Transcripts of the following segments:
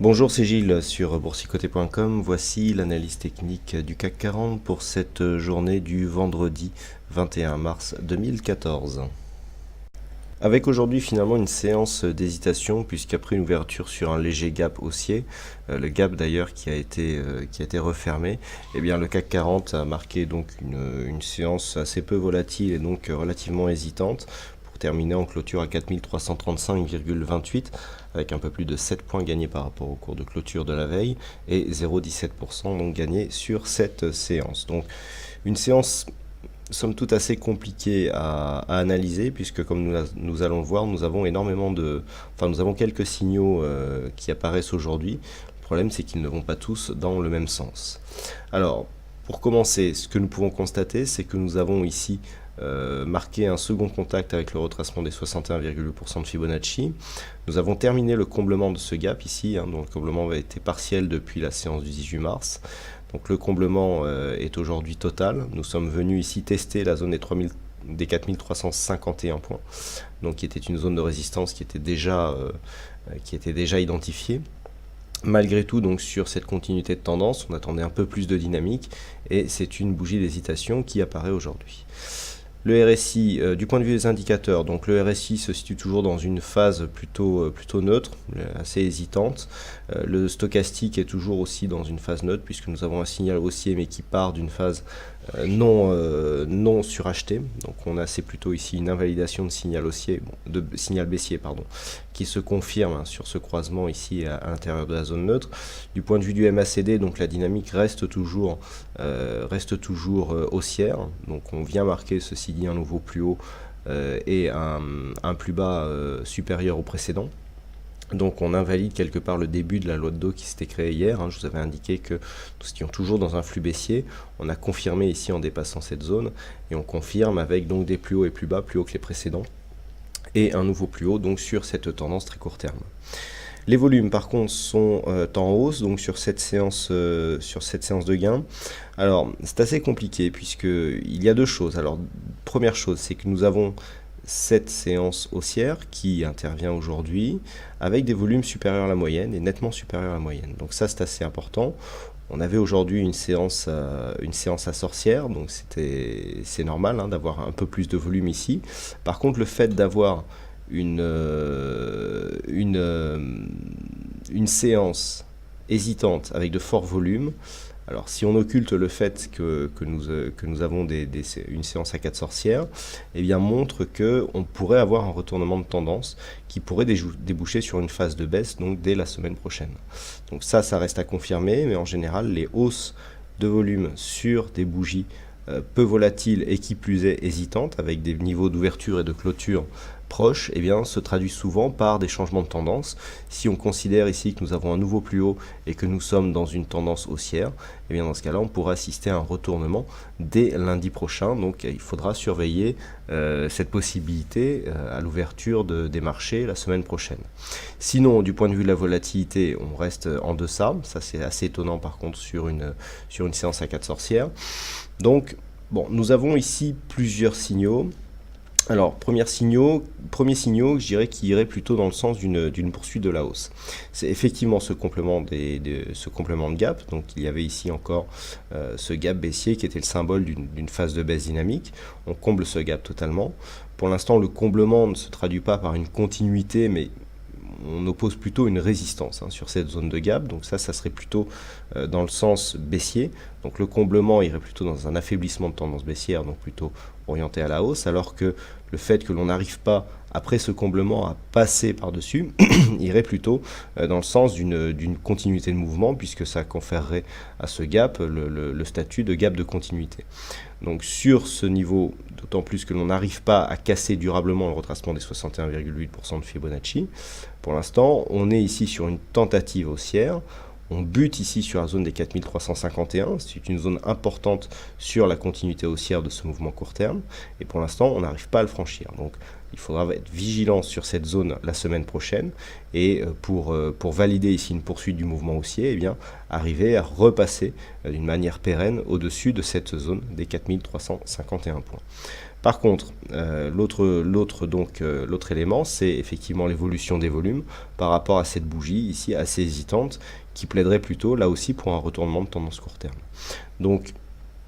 Bonjour, c'est Gilles sur boursicoté.com. Voici l'analyse technique du CAC 40 pour cette journée du vendredi 21 mars 2014. Avec aujourd'hui finalement une séance d'hésitation puisqu'après une ouverture sur un léger gap haussier, le gap d'ailleurs qui a été refermé, eh bien le CAC 40 a marqué donc une séance assez peu volatile et donc relativement hésitante pour terminer en clôture à 4335,28 avec un peu plus de 7 points gagnés par rapport au cours de clôture de la veille et 0,17% donc gagné sur cette séance. Donc une séance somme toute assez compliqué à analyser puisque comme nous allons le voir, nous avons nous avons quelques signaux qui apparaissent aujourd'hui. Le problème c'est qu'ils ne vont pas tous dans le même sens. Alors pour commencer, ce que nous pouvons constater, c'est que nous avons ici marqué un second contact avec le retracement des 61,8% de Fibonacci. Nous avons terminé le comblement de ce gap ici, dont le comblement a été partiel depuis la séance du 18 mars. Donc le comblement est aujourd'hui total. Nous sommes venus ici tester la zone des 4351 points, donc qui était une zone de résistance qui était déjà identifiée. Malgré tout, donc sur cette continuité de tendance, on attendait un peu plus de dynamique et c'est une bougie d'hésitation qui apparaît aujourd'hui. Le RSI, du point de vue des indicateurs, donc le RSI se situe toujours dans une phase plutôt neutre, assez hésitante. Le stochastique est toujours aussi dans une phase neutre puisque nous avons un signal haussier mais qui part d'une phase non surachetée. Donc c'est plutôt ici une invalidation de signal haussier, de signal baissier qui se confirme sur ce croisement ici à l'intérieur de la zone neutre. Du point de vue du MACD, donc la dynamique reste toujours haussière. Donc on vient marquer ceci dit un nouveau plus haut et un plus bas supérieur au précédent. Donc on invalide quelque part le début de la loi de Dow qui s'était créée hier. Je vous avais indiqué que nous étions toujours dans un flux baissier. On a confirmé ici en dépassant cette zone et on confirme avec donc des plus hauts et plus bas, plus hauts que les précédents et un nouveau plus haut donc sur cette tendance très court terme. Les volumes par contre sont en hausse donc sur cette séance de gain. Alors c'est assez compliqué puisqu'il y a deux choses. Alors première chose, c'est que nous avons cette séance haussière qui intervient aujourd'hui avec des volumes supérieurs à la moyenne et nettement supérieurs à la moyenne. Donc ça c'est assez important. On avait aujourd'hui une séance à sorcière, donc c'est normal d'avoir un peu plus de volume ici. Par contre le fait d'avoir une séance hésitante avec de forts volumes, alors si on occulte le fait que nous avons une séance à 4 sorcières, eh bien montre qu'on pourrait avoir un retournement de tendance qui pourrait déboucher sur une phase de baisse donc dès la semaine prochaine. Donc ça reste à confirmer, mais en général les hausses de volume sur des bougies peu volatiles et qui plus est hésitantes avec des niveaux d'ouverture et de clôture proches, eh bien, se traduit souvent par des changements de tendance. Si on considère ici que nous avons un nouveau plus haut et que nous sommes dans une tendance haussière, eh bien, dans ce cas-là, on pourra assister à un retournement dès lundi prochain. Donc, il faudra surveiller cette possibilité à l'ouverture des marchés la semaine prochaine. Sinon, du point de vue de la volatilité, on reste en deçà. Ça, c'est assez étonnant par contre sur une séance à 4 sorcières. Donc, bon, nous avons ici plusieurs signaux. Alors, premier signaux, je dirais qui irait plutôt dans le sens d'une poursuite de la hausse. C'est effectivement ce complément de gap. Donc, il y avait ici encore ce gap baissier qui était le symbole d'une phase de baisse dynamique. On comble ce gap totalement. Pour l'instant, le comblement ne se traduit pas par une continuité, mais on oppose plutôt une résistance sur cette zone de gap. Donc ça serait plutôt dans le sens baissier. Donc le comblement irait plutôt dans un affaiblissement de tendance baissière, donc plutôt orienté à la hausse, alors que le fait que l'on n'arrive pas, après ce comblement, à passer par-dessus, irait plutôt dans le sens d'une continuité de mouvement, puisque ça conférerait à ce gap le statut de gap de continuité. Donc sur ce niveau, d'autant plus que l'on n'arrive pas à casser durablement le retracement des 61,8% de Fibonacci, pour l'instant, on est ici sur une tentative haussière. On bute ici sur la zone des 4351, c'est une zone importante sur la continuité haussière de ce mouvement court terme, et pour l'instant on n'arrive pas à le franchir. Donc il faudra être vigilant sur cette zone la semaine prochaine et pour valider ici une poursuite du mouvement haussier, eh bien, arriver à repasser d'une manière pérenne au-dessus de cette zone des 4351 points. Par contre, l'autre élément, c'est effectivement l'évolution des volumes par rapport à cette bougie ici assez hésitante qui plaiderait plutôt là aussi pour un retournement de tendance court terme. Donc,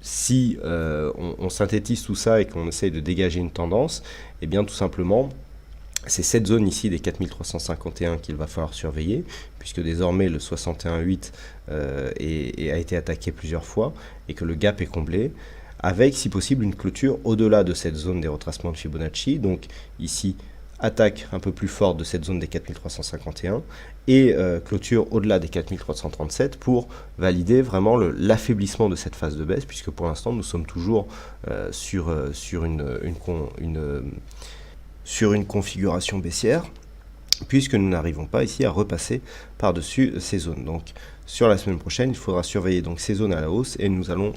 si on synthétise tout ça et qu'on essaye de dégager une tendance, eh bien tout simplement, c'est cette zone ici des 4351 qu'il va falloir surveiller, puisque désormais le 61,8 a été attaqué plusieurs fois et que le gap est comblé, avec si possible une clôture au-delà de cette zone des retracements de Fibonacci. Donc ici, attaque un peu plus forte de cette zone des 4351 et clôture au-delà des 4337 pour valider vraiment l'affaiblissement de cette phase de baisse, puisque pour l'instant nous sommes toujours sur une configuration baissière, puisque nous n'arrivons pas ici à repasser par-dessus ces zones. Donc sur la semaine prochaine, il faudra surveiller donc ces zones à la hausse et nous verrons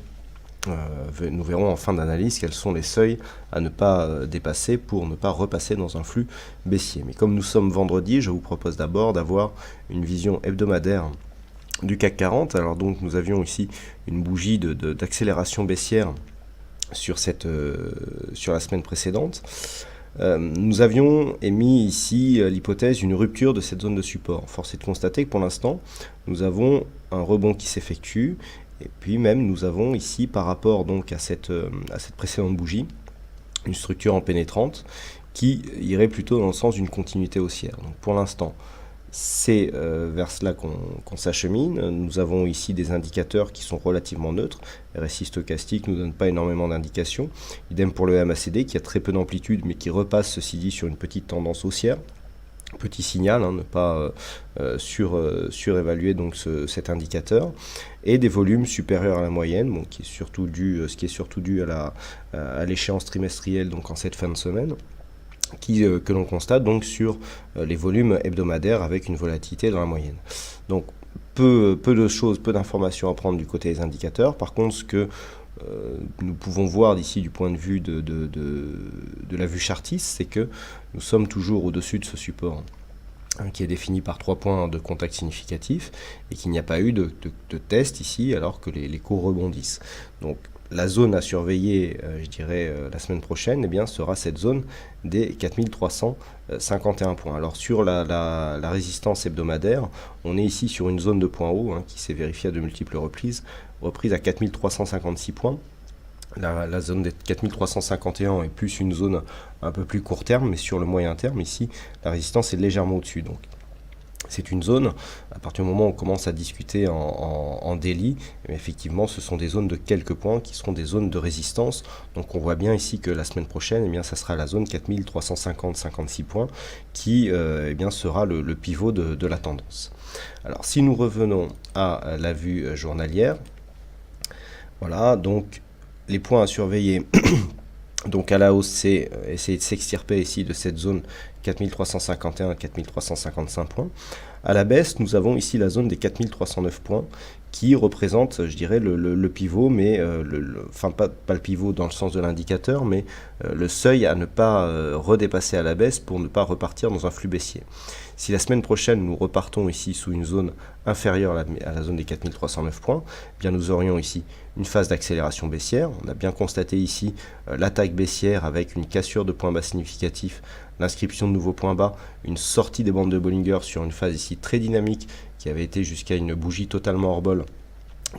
en fin d'analyse quels sont les seuils à ne pas dépasser pour ne pas repasser dans un flux baissier. Mais comme nous sommes vendredi, je vous propose d'abord d'avoir une vision hebdomadaire du CAC 40. Alors donc nous avions ici une bougie d'accélération baissière sur la semaine précédente. Nous avions émis ici l'hypothèse d'une rupture de cette zone de support. Force est de constater que pour l'instant, nous avons un rebond qui s'effectue. Et puis même, nous avons ici, par rapport donc à cette précédente bougie, une structure en pénétrante qui irait plutôt dans le sens d'une continuité haussière. Donc pour l'instant, c'est vers cela qu'on s'achemine. Nous avons ici des indicateurs qui sont relativement neutres. RSI stochastique ne nous donne pas énormément d'indications. Idem pour le MACD qui a très peu d'amplitude mais qui repasse, ceci dit, sur une petite tendance haussière. Petit signal, ne pas surévaluer donc cet indicateur, et des volumes supérieurs à la moyenne, ce qui est surtout dû à l'échéance trimestrielle donc en cette fin de semaine, que l'on constate donc sur les volumes hebdomadaires avec une volatilité dans la moyenne. Donc peu d'informations à prendre du côté des indicateurs. Par contre, ce que nous pouvons voir d'ici du point de vue de la vue chartiste, c'est que nous sommes toujours au-dessus de ce support qui est défini par 3 points de contact significatifs et qu'il n'y a pas eu de test ici alors que les cours rebondissent. Donc la zone à surveiller, je dirais, la semaine prochaine, eh bien, sera cette zone des 4351 points. Alors sur la résistance hebdomadaire, on est ici sur une zone de points hauts qui s'est vérifiée à de multiples reprises à 4356 points. La zone des 4351 est plus une zone un peu plus court terme, mais sur le moyen terme, ici, la résistance est légèrement au-dessus. Donc, c'est une zone, à partir du moment où on commence à discuter en daily, effectivement, ce sont des zones de quelques points qui seront des zones de résistance. Donc, on voit bien ici que la semaine prochaine, eh bien, ça sera la zone 4350-56 points qui eh bien, sera le pivot de la tendance. Alors, si nous revenons à la vue journalière, voilà, donc les points à surveiller, donc à la hausse, c'est essayer de s'extirper ici de cette zone 4351-4355 points. À la baisse, nous avons ici la zone des 4309 points qui représente, je dirais, le pivot, mais enfin pas le pivot dans le sens de l'indicateur, mais le seuil à ne pas redépasser à la baisse pour ne pas repartir dans un flux baissier. Si la semaine prochaine, nous repartons ici sous une zone inférieure à la zone des 4309 points, eh bien nous aurions ici une phase d'accélération baissière. On a bien constaté ici l'attaque baissière avec une cassure de points bas significatifs, l'inscription de nouveaux points bas, une sortie des bandes de Bollinger sur une phase ici très dynamique qui avait été jusqu'à une bougie totalement hors bol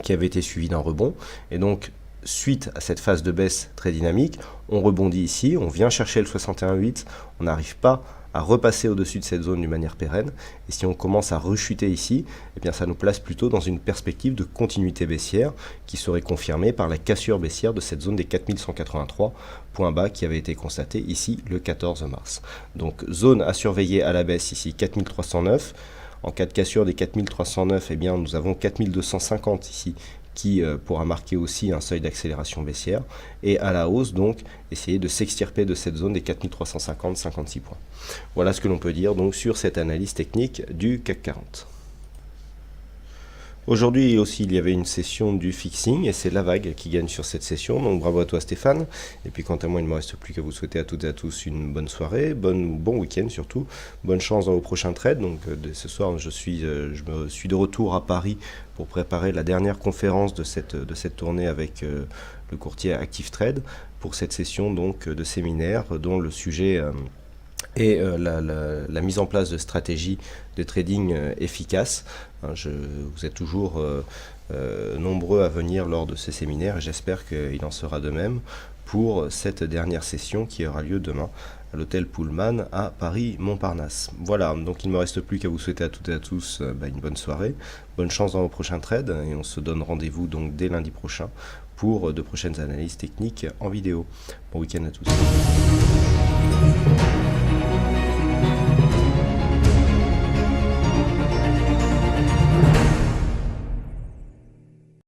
qui avait été suivie d'un rebond. Et donc, suite à cette phase de baisse très dynamique, on rebondit ici, on vient chercher le 61,8, on n'arrive pas à repasser au-dessus de cette zone d'une manière pérenne. Et si on commence à rechuter ici, eh bien ça nous place plutôt dans une perspective de continuité baissière qui serait confirmée par la cassure baissière de cette zone des 4183 points bas qui avait été constatée ici le 14 mars. Donc zone à surveiller à la baisse ici 4309. En cas de cassure des 4309, eh bien nous avons 4250 ici qui pourra marquer aussi un seuil d'accélération baissière, et à la hausse donc essayer de s'extirper de cette zone des 4350-56 points. Voilà ce que l'on peut dire donc sur cette analyse technique du CAC 40. Aujourd'hui aussi, il y avait une session du fixing et c'est la vague qui gagne sur cette session. Donc bravo à toi Stéphane. Et puis quant à moi, il ne me reste plus qu'à vous souhaiter à toutes et à tous une bonne soirée, bon week-end surtout. Bonne chance dans vos prochains trades. Donc dès ce soir, je me suis de retour à Paris pour préparer la dernière conférence de cette tournée avec le courtier Active Trade pour cette session donc de séminaire dont le sujet et la mise en place de stratégies de trading efficaces. Vous êtes toujours nombreux à venir lors de ces séminaires et j'espère qu'il en sera de même pour cette dernière session qui aura lieu demain à l'hôtel Pullman à Paris-Montparnasse. Voilà, donc il ne me reste plus qu'à vous souhaiter à toutes et à tous une bonne soirée, bonne chance dans vos prochains trades et on se donne rendez-vous donc dès lundi prochain pour de prochaines analyses techniques en vidéo. Bon week-end à tous.